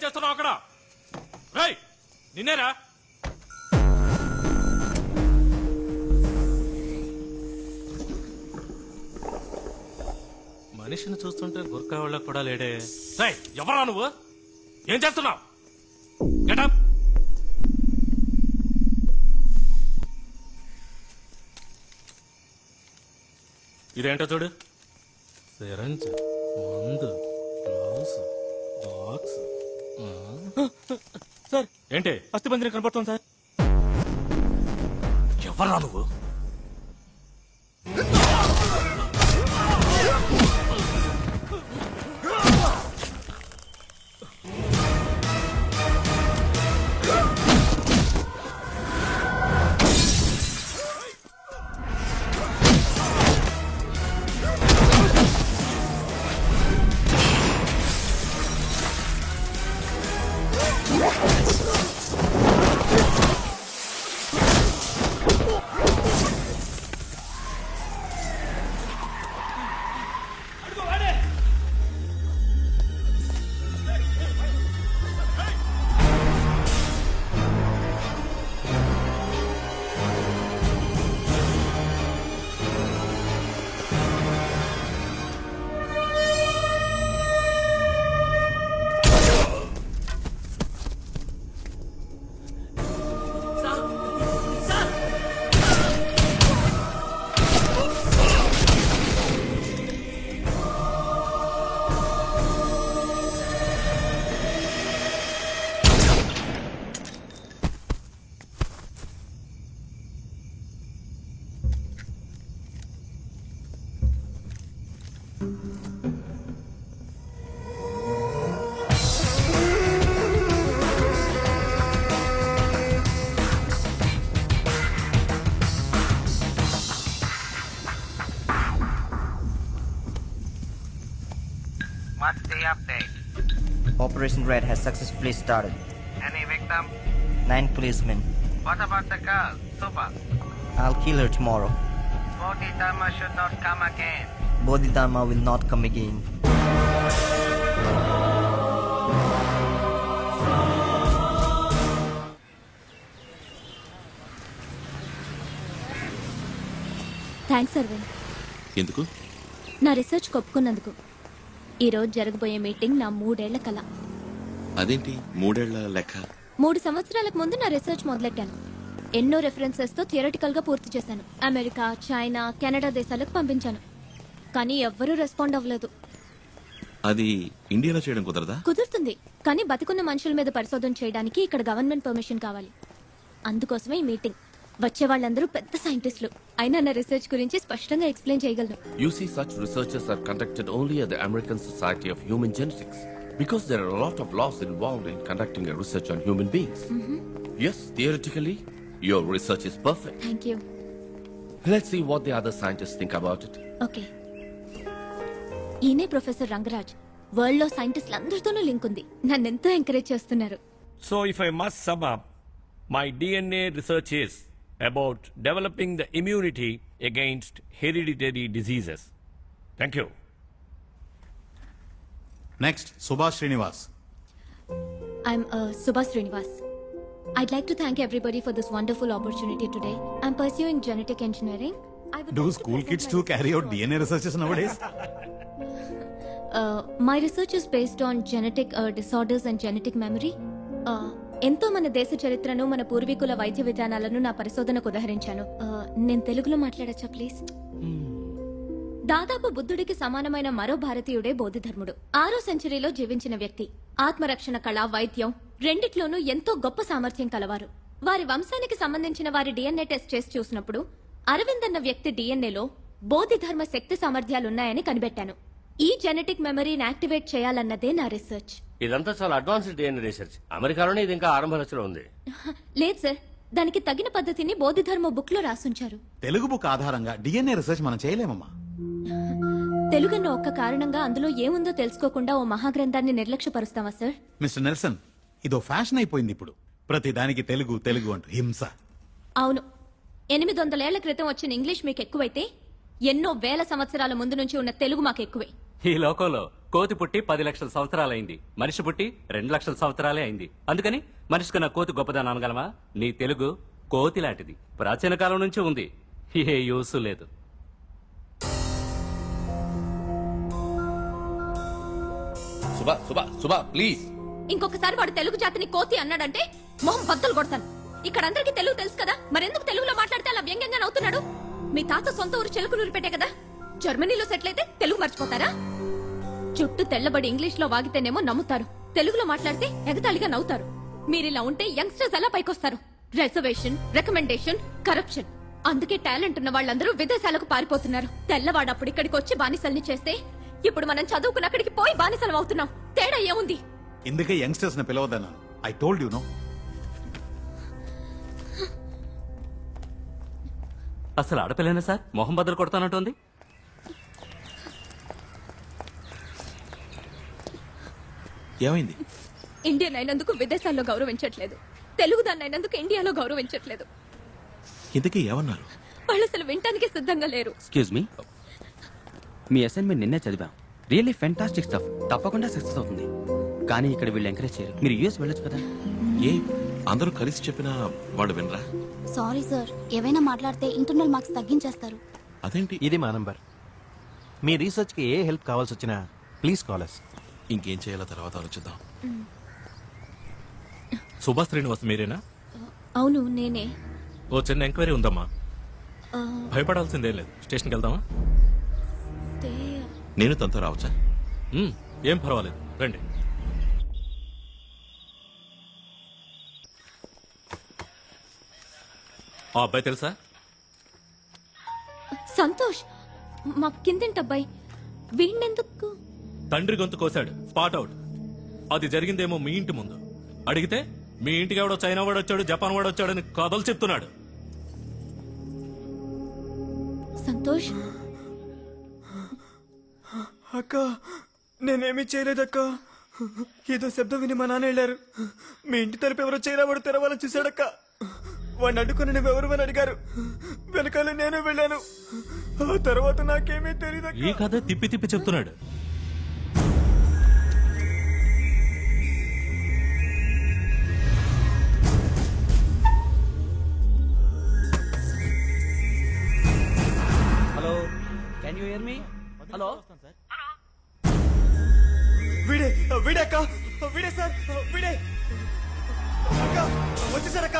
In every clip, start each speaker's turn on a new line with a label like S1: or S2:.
S1: చేస్తున్నావు అక్కడ? రేయ్, నిన్నేరా? మనిషిని చూస్తుంటే గుర్కా వాళ్ళకు కూడా లేడే. రేయ్, ఎవరా నువ్వు? ఏం చేస్తున్నావు? గెటప్. ఇదేంటో చూడు. సిరంజ్, మందు, గ్లౌస్, బాక్స్.
S2: సార్
S1: ఏంటి?
S2: అస్థిపంజరం కనపడుతుంది సార్.
S1: ఎవరా నువ్వు?
S3: What's the update?
S4: Operation Red has successfully started.
S3: Any victim?
S4: 9 policemen.
S3: What about the girl, Suba?
S4: I'll kill her tomorrow.
S3: Bodhidharma should not come again.
S4: Bodhidharma will not come again.
S5: Thanks Aravind.
S6: ఎందుకు?
S5: నా research ఒప్పుకున్నందుకు. ఈ రోజు జరగబోయే meeting నా 3 ఏళ్ల కల.
S6: అదేంటి 3 ఏళ్ల లెక్క?
S5: 3 సంవత్సరాలకు ముందు నా రీసెర్చ్ మొదలెట్టాను. ఎన్నో రెఫరెన్సెస్ తో థియరిటికల్ గా పూర్తి చేశాను. అమెరికా, చైనా, కెనడా దేశాలకు పంపించాను. కానీ ఎవ్వరూ రెస్పాండ్ అవ్వలేదు.
S6: అది ఇండియాలో చేయడం కుదరదా?
S5: కుదురుతుంది, కానీ బతికున్న మనుషుల మీద పరిశోధన చేయడానికి ఇక్కడ గవర్నమెంట్ పర్మిషన్ కావాలి. అందుకోసమే ఈ మీటింగ్. వచ్చే వాళ్ళందరూ పెద్ద సైంటిస్టులు. అయినా నా రీసెర్చ్ గురించి స్పష్టంగా ఎక్స్ప్లెయిన్ చేయగలను.
S7: You see, such researches are conducted only at the American Society of Human Genetics because there are a lot of laws involved in conducting a research on human beings. Yes, theoretically, your research is perfect.
S5: Thank you.
S7: Let's see what the other scientists think about it.
S5: Okay. ఈయనే professor Rangaraj. World లో సైంటిస్టులు అందరితోనూ link ఉంది. నన్ను ఎంతో encourage చేస్తున్నారు.
S8: So if I must sum up, my DNA research is about developing the immunity against hereditary diseases. Thank you.
S9: Next, Subhash Srinivas.
S5: I'm Subhash Srinivas. I'd like to thank everybody for this wonderful opportunity today. I'm pursuing genetic engineering.
S9: Do school kids too carry out DNA researches nowadays?
S5: My research is based on genetic disorders and genetic memory. ఎంతో మన దేశ చరిత్రను, మన పూర్వీకుల వైద్య విధానాలను నా పరిశోధనకు ఉదహరించాను. నేను తెలుగులో మాట్లాడచ్చా ప్లీజ్? దాదాపు బుద్ధుడికి సమానమైన మరో భారతీయుడే బోధిధర్ముడు. 6వ సెంచరీలో జీవించిన వ్యక్తి. ఆత్మరక్షణ కళ, వైద్యం రెండిట్లోనూ ఎంతో గొప్ప సామర్థ్యం కలవారు. వారి వంశానికి సంబంధించిన వారి డిఎన్ఏ టెస్ట్ చేసి చూసినప్పుడు అరవింద్ అన్న వ్యక్తి డిఎన్ఏలో బోధిధర్మ శక్తి సామర్థ్యాలున్నాయని కనిపెట్టాను. ఈ జెనెటిక్ మెమరీని యాక్టివేట్ చేయాలన్నదే నా రీసెర్చ్.
S8: ఇదంతా చాలా అడ్వాన్స్డ్ డిఎన్ఏ రీసెర్చ్. అమెరికాలోనే ఇది ఇంకా ఆరంభ దశలో ఉంది.
S5: లేదు సార్, దానికి తగిన పద్ధతిని బోధిధర్మ బుక్ లో రాసుంచారు.
S9: తెలుగు బుక్ ఆధారంగా డిఎన్ఏ రీసెర్చ్ మనం చేయలేమమ్మా.
S5: తెలుగన్న ఒక్క కారణంగా అందులో ఏముందో తెలుసుకోకుండా ఓ మహాగ్రంథాన్ని నిర్లక్ష్యపరుస్తావా సార్?
S9: మిస్టర్ నెల్సన్, ఇదో ఫ్యాషన్ అయిపోయింది ఇప్పుడు. ప్రతి దానికి తెలుగు తెలుగు అంటూ హింస.
S5: అవును, 800 ఏళ్ల క్రితం వచ్చిన ఇంగ్లీష్ మీకు ఎక్కువైతే ఎన్నో వేల సంవత్సరాల ముందు నుంచి ఉన్న తెలుగు మాకు ఎక్కువే.
S2: ఈ లోకంలో కోతి పుట్టి 10 లక్షల సంవత్సరాలైంది, మనిషి పుట్టి 2 లక్షల సంవత్సరాలే అయింది. అందుకని మనిషి కన్నా కోతి గొప్పదని అనగలమా? నీ తెలుగు కోతి లాంటిది, ప్రాచీన కాలం నుంచి ఉంది, ఏ యూసు లేదు.
S7: సుబా సుబా సుబా ప్లీజ్.
S5: ఇంకొకసారి వాడు తెలుగు జాతిని కోతి అన్నాడంటే మొహం బద్దలు కొడతాను. ఇక్కడ అందరికీ తెలుగు తెలుసు కదా, మరెందుకు తెలుగులో మాట్లాడితే అలా వ్యంగ్యంగా నవ్వుతున్నాడు? మీ తాత సొంత ఊరు చెలుకునూరు పెట్టే కదా, జర్మనీలో సెటిల్ అయితే తెలుగు మర్చిపోతారా? చుట్టూ తెల్లబడి ఇంగ్లీష్ లో వాగితేనేమో నమ్ముతారు, తెలుగులో మాట్లాడితే ఎగతాళిగా నవ్వుతారు. మీరిలా ఉంటే యంగ్స్టర్స్ ఎలా పైకొస్తారు? Reservation, recommendation, corruption. అందుకే టాలెంట్ ఉన్న వాళ్ళందరూ విదేశాలకు పారిపోతున్నారు. తెల్లవాడు అప్పుడు ఇక్కడికి వచ్చి బానిసల్ని చేస్తే ఇప్పుడు మనం చదువుకుని అక్కడికి పోయి బానిసలం అవుతున్నాం. తేడా ఏముంది?
S9: ఇందుకే యంగ్స్టర్స్ ని పిలవద్దన్నాను. I told you no.
S2: అసలు ఆడపిల్లనే సార్ మొహం బద్దలు కొడతానంటోంది.
S6: ఏమైంది?
S5: ఇండియన్ అయినందుకు విదేశాల్లో గౌరవించట్లేదు, తెలుగు దాన్ని అయినందుకు ఇండియాలో గౌరవించట్లేదు.
S6: ఇంతకీ ఏమన్నారు?
S5: వాళ్ళు అసలు వినటానికి సిద్ధంగా లేరు.
S10: ఎక్స్క్యూజ్ మీ, మీ అసైన్మెంట్ నిన్నే చదివాం. రియల్లీ ఫెంటాస్టిక్ స్టఫ్, తప్పకుండా సక్సెస్ అవుతుంది. కానీ ఇక్కడ వీళ్ళు ఎంకరేజ్ చేయరు. మీరు యూఎస్ వెళ్ళొచ్చు కదా.
S6: ఏ అందరూ కలిసి చెప్పినా వాడు వినరా?
S11: సారీ సార్, ఏవైనా మాట్లాడితే ఇంటర్నల్ మార్క్స్ తగ్గించేస్తారు.
S6: అదేంటి?
S12: ఇది మా నంబర్. మీ రీసెర్చ్ కి ఏ హెల్ప్ కావాల్సి వచ్చినా ప్లీజ్ కాల్ us.
S6: ఇంకేం చేయాలో తర్వాత ఆలోచిద్దాం.
S1: సుభాష్ శ్రీనివాస్ మీరేనా?
S5: అవును నేనే.
S1: ఓ చిన్న ఎంక్వైరీ ఉందమ్మా. భయపడాల్సిందేం లేదు, స్టేషన్కి వెళ్దామా?
S6: నేను తనతో రావచ్చా?
S1: ఏం పర్వాలేదు, రండి. ఆ అబ్బాయి తెలుసా?
S5: సంతోష్, మా కిందింటి అబ్బాయి. వీణెందుకు?
S1: తండ్రి గొంతు కోశాడు, స్పాట్ అవుట్. అది జరిగిందేమో మీ ఇంటి ముందు. అడిగితే మీ ఇంటికి ఎవడో చైనా వాడు వచ్చాడు, జపాన్ వాడు వచ్చాడని కథలు చెప్తున్నాడు.
S5: సంతోష్,
S13: అక్క నేనేమీ చేయలేదక్క. ఏదో శబ్దం విని మా నాన్న వెళ్ళారు. మీ ఇంటి తలుపు ఎవరో చైనా వాడు తెరవాలని చూశాడక్క. వాడిని అడ్డుకుని నువ్వెవరు అని అడిగారు. వెనకాల నేను వెళ్ళాను. ఆ తర్వాత నాకేమీ తెలియదు.
S1: ఈ కథ తిప్పి తిప్పి చెప్తున్నాడు.
S10: Hello, can you here me? Hello,
S13: వీడే వీడే అక్క, వీడే సార్, వీడే అక్క. వచ్చేసారక్క,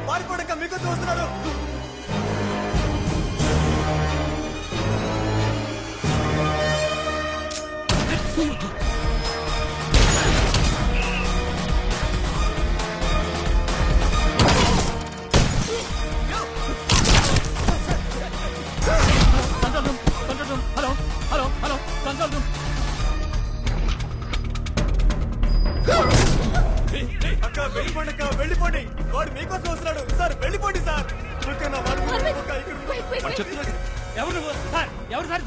S13: పారిపోడక్క, మీకోసం వస్తున్నాడు.
S2: Hello hello hello, control room.
S13: అక్క వెళ్ళిపోండి, అక్క వెళ్ళిపోండి. వాడు మీకోసం వస్తున్నాడు సార్, వెళ్ళిపోండి సార్.
S2: ఎవరు నువ్వు? సార్ ఎవరు సార్?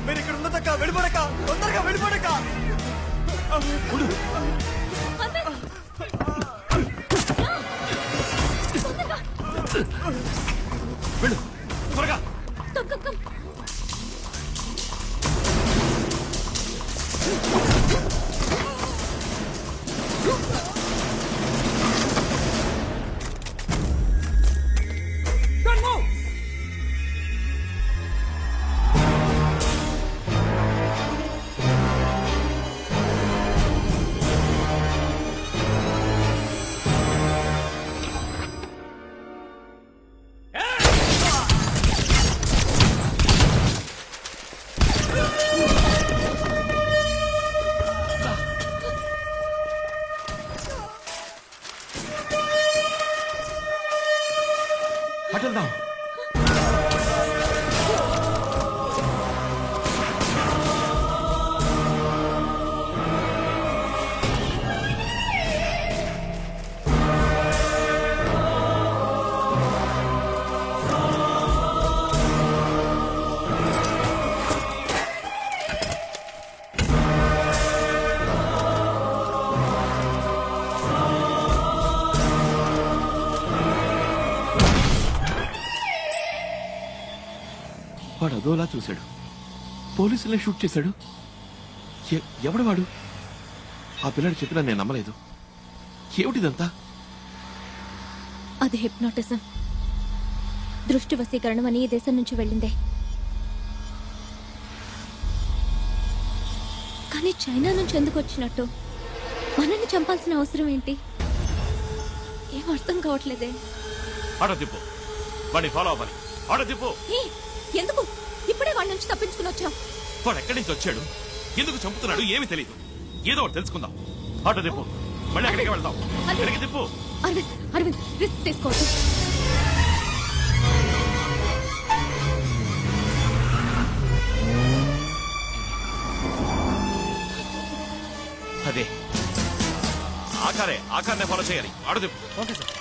S13: మీరు ఇక్కడ ఉన్నదక్క, వెళ్ళిపోడక్క, తొందరగా వెళ్ళిపోడక్క.
S2: వెళ్ళు త్వరగా.
S9: పట్టేద్దాం.
S6: వాడు అదోలా చూశాడు, పోలీసులే షూట్ చేశాడు. ఎవడు వాడు? ఆ పిల్లాడు చెప్పినా నేను నమ్మలేదు. ఏమిటిదంతా?
S5: అది హిప్నాటిజం, దృష్టి వశీకరణం అని ఈ దేశం నుంచి వెళ్ళిందే. కానీ చైనా నుంచి ఎందుకు వచ్చినట్టు? మనల్ని చంపాల్సిన అవసరం ఏంటి? ఏం అర్థం కావట్లేదే.
S6: ఆటో తిప్పు, వాడిని ఫాలో అవ్వాలి. ఆటో తిప్పు.
S5: ఎందుకు ఇప్పుడే వాళ్ళ నుంచి తప్పించుకుని వచ్చావు?
S6: వాడు ఎక్కడి నుంచి వచ్చాడు, ఎందుకు చంపుతున్నాడు ఏమీ తెలియదు. ఏదో ఒకటి తెలుసుకుందాం. ఆటో తిప్పు, మళ్ళీ అక్కడికి వెళ్దాం. అక్కడికి తిప్పు.
S5: అరవింద్ రిస్క్ తీసుకోవద్దు.
S6: అదే ఆకార్నే ఫాలో చేయాలి. ఆటో తిప్పు.
S13: Okay sir.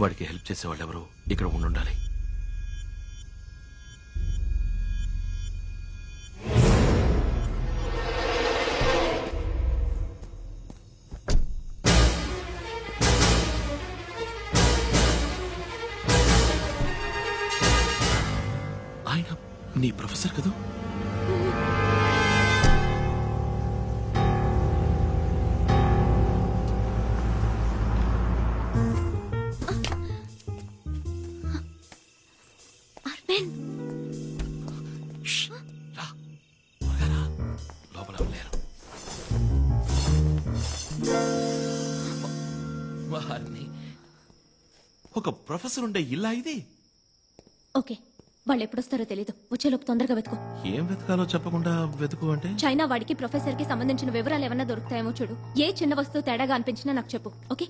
S6: వాడికి హెల్ప్ చేసేవాళ్ళు ఎవరు ఇక్కడ ఉండాలి. ఆయన నీ ప్రొఫెసర్ కదా? ఒక ప్రొఫెసర్ ఉండే ఇల్లా ఇది?
S5: ఓకే, వాళ్ళు ఎప్పుడొస్తారో తెలీదు. వచ్చేలోపు తొందరగా వెతుకో.
S6: ఏం వెతకాలో చెప్పకుండా వెతుకు అంటే?
S5: చైనా వాడికి ప్రొఫెసర్ కి సంబంధించిన వివరాలు ఏమన్నా దొరుకుతాయేమో చూడు. ఏ చిన్న వస్తువు తేడాగా అనిపించినా నాకు చెప్పు. ఓకే?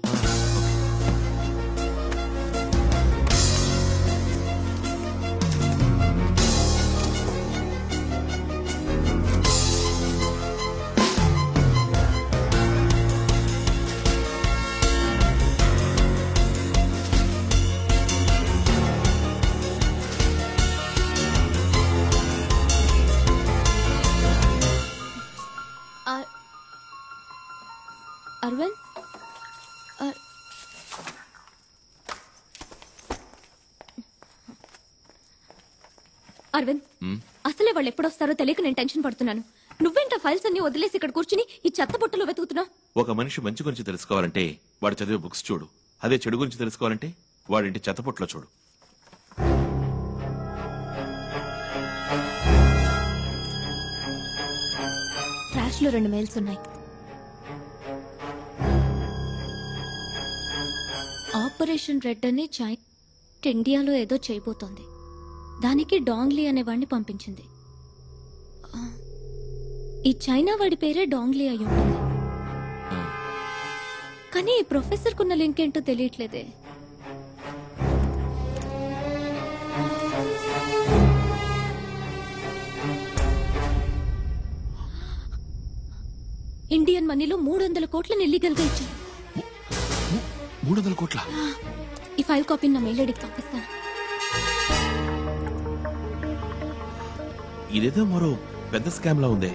S5: అరవింద్, అరవింద్, అసలే వాళ్ళు ఎప్పుడొస్తారో తెలియక నేను టెన్షన్ పడుతున్నాను. నువ్వేంటా ఫైల్స్ అన్ని వదిలేసి ఇక్కడ కూర్చుని ఈ చెత్త బుట్టలో వెతుకుతున్నావు?
S6: ఒక మనిషి మంచి గురించి తెలుసుకోవాలంటే వాడు చదివే బుక్స్ చూడు. అదే చెడు గురించి తెలుసుకోవాలంటే వాడింటి చెత్తపుట్లో చూడు.
S5: ట్రాష్ లో 2 మెయిల్స్ ఉన్నాయి. ఆపరేషన్ రెడ్ అని ఇండియాలో ఏదో చేయబోతోంది. దానికి డాంగ్లీ అనేవాడిని పంపించింది. ఈ చైనా వాడి పేరే డాంగ్లీ అయి ఉంటుంది. కానీ ఈ ప్రొఫెసర్ కున్న లింక్ ఏంటో తెలియట్లేదే. ఇండియన్ మనీలో 300 కోట్లని ఇల్లీగల్ గా ఇచ్చారు.
S6: 300 కోట్ల?
S5: ఈ ఫైల్ కాపీ నా మెయిల్ ఐడికి పంపిస్తాను.
S6: ఇదేదో మరో పెద్ద స్కామ్ లా ఉందే.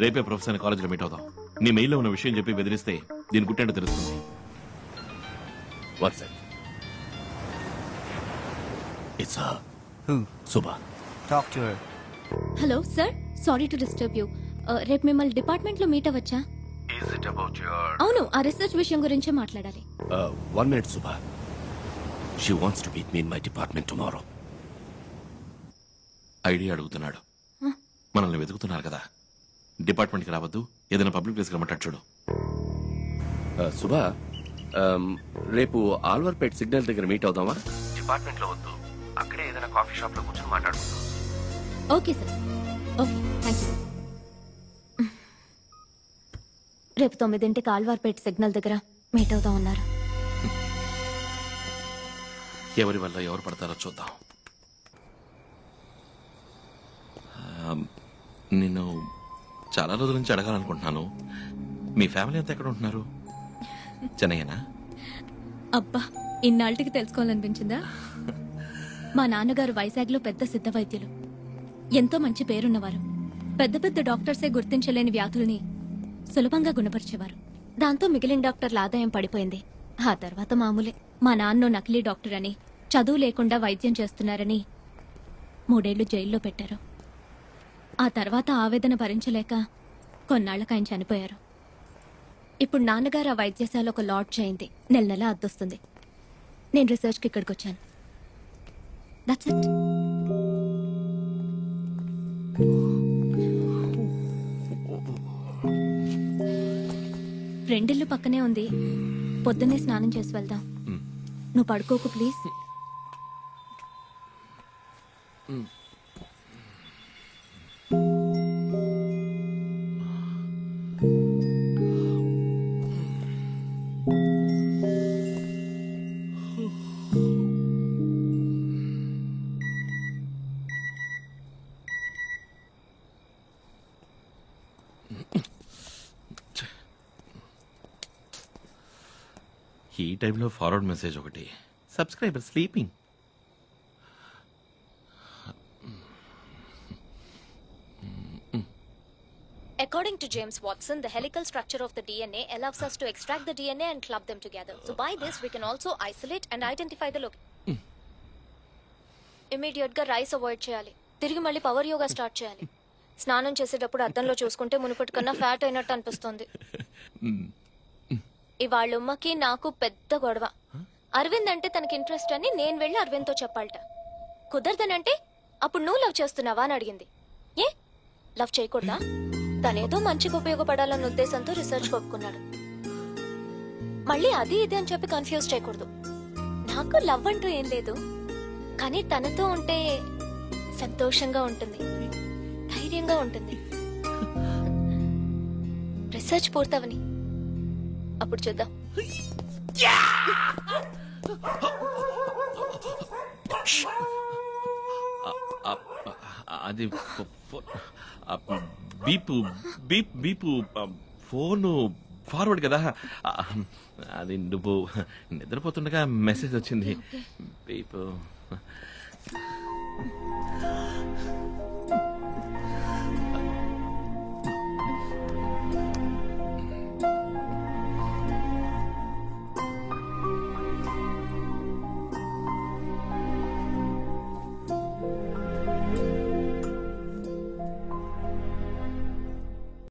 S6: రేపే ప్రొఫెసర్ కాలేజీలో మీట్ అవుదాం. నీ మెయిల్లో ఉన్న విషయం చెప్పి బెదిరిస్తే దీని గుట్టేంటో తెలుస్తుంది.
S5: Hello sir, sorry to disturb you. రేపు మిమ్మల్ని డిపార్ట్మెంట్ లో మీట్ అవ్వచ్చా? అవును, ఆ రీసెర్చ్ విషయం గురించే మాట్లాడాలి.
S7: 1 minute, Subha. She wants to meet me in my department tomorrow.
S6: Idea అడుగుతున్నాడు. మనల్ని వెతుకుతున్నారు కదా, డిపార్ట్మెంట్కి రావద్దు, ఏదైనా పబ్లిక్ ప్లేస్ రమ్మంటాడు చూడు.
S7: సుభా, రేపు ఆల్వర్పేట్ సిగ్నల్ దగ్గర మీట్ అవుదామా? డిపార్ట్మెంట్ లో వద్దు, అక్కడే ఏదైనా కాఫీ షాప్ లో కూర్చొని మాట్లాడుకుందాం.
S5: Okay sir. Okay, thank you. రేపు 9 ఆల్వార్పేట్ సిగ్నల్ దగ్గర మీట్ అవుదాం అన్నారు.
S6: ఎవరి వల్ల ఎవరు పడతారో చూద్దాం. నిన్ను చాలా రోజుల నుంచి అడగాలనుకుంటున్నాను. మీ ఫ్యామిలీ అంతా ఎక్కడ ఉంటున్నారు? చెన్నయ్యనా?
S5: అబ్బా, ఇన్నాళ్ళకి తెలుసుకోవాలనిపించిందా? మా నాన్నగారు వైజాగ్లో పెద్ద సిద్ధ వైద్యులు. ఎంతో మంచి పేరున్నవారు. పెద్ద పెద్ద డాక్టర్సే గుర్తించలేని వ్యాధుల్ని సులభంగా గుణపరిచేవారు. దాంతో మిగిలిన డాక్టర్ల ఆదాయం పడిపోయింది. ఆ తర్వాత మామూలే. మా నాన్న నకిలీ డాక్టర్ అని, చదువు లేకుండా వైద్యం చేస్తున్నారని 3 ఏళ్లు జైల్లో పెట్టారు. ఆ తర్వాత ఆవేదన భరించలేక కొన్నాళ్లకు ఆయన చనిపోయారు. ఇప్పుడు నాన్నగారు ఆ వైద్యశాల ఒక లాడ్జ్ అయింది. నెల అద్దొస్తుంది. నేను రీసెర్చ్కి ఇక్కడికి వచ్చాను. That's it. ఫ్రెండిల్లు పక్కనే ఉంది. పొద్దున్నే స్నానం చేసి వెళ్దాం. నువ్వు పడుకోకు ప్లీజ్.
S6: ఈ టైంలో ఫార్వర్డ్ మెసేజ్ ఒకటి. Subscriber sleeping.
S5: According to James Watson, the helical structure of the DNA allows us to extract the DNA and club them together. So by this, we can also isolate and identify the location. Immediate గా rice avoid చేయాలి. తిరిగి మళ్ళీ power yoga start చేయాలి. స్నానం చేసేటప్పుడు అద్దంలో చూసుకుంటే మునుపటి కన్నా ఫ్యాట్ అయినట్టు అనిపిస్తుంది. ఇవాళ ఉమ్మకి నాకు పెద్ద గొడవ. అరవింద్ అంటే తనకి ఇంట్రెస్ట్ అని నేను వెళ్ళి అరవింద్తో చెప్పాలట. కుదరదనంటే అప్పుడు నువ్వు లవ్ చేస్తున్నావా అని అడిగింది. ఏ లవ్ చేయకూడదా? తనేదో మంచిగా ఉపయోగపడాలన్న ఉద్దేశంతో రీసెర్చ్ ఒప్పుకున్నాడు. మళ్ళీ అది ఇది అని చెప్పి కన్ఫ్యూజ్ చేయకూడదు. నాకు లవ్ అంటూ ఏం లేదు, కానీ తనతో ఉంటే సంతోషంగా ఉంటుంది, ధైర్యంగా ఉంటుంది. రీసెర్చ్ పూర్తవని అప్పుడు చూద్దాం.
S6: అది బీపు బీప్ బీపు ఫోను ఫార్వర్డ్ కదా. అది నువ్వు నిద్రపోతుండగా మెసేజ్ వచ్చింది. బీపు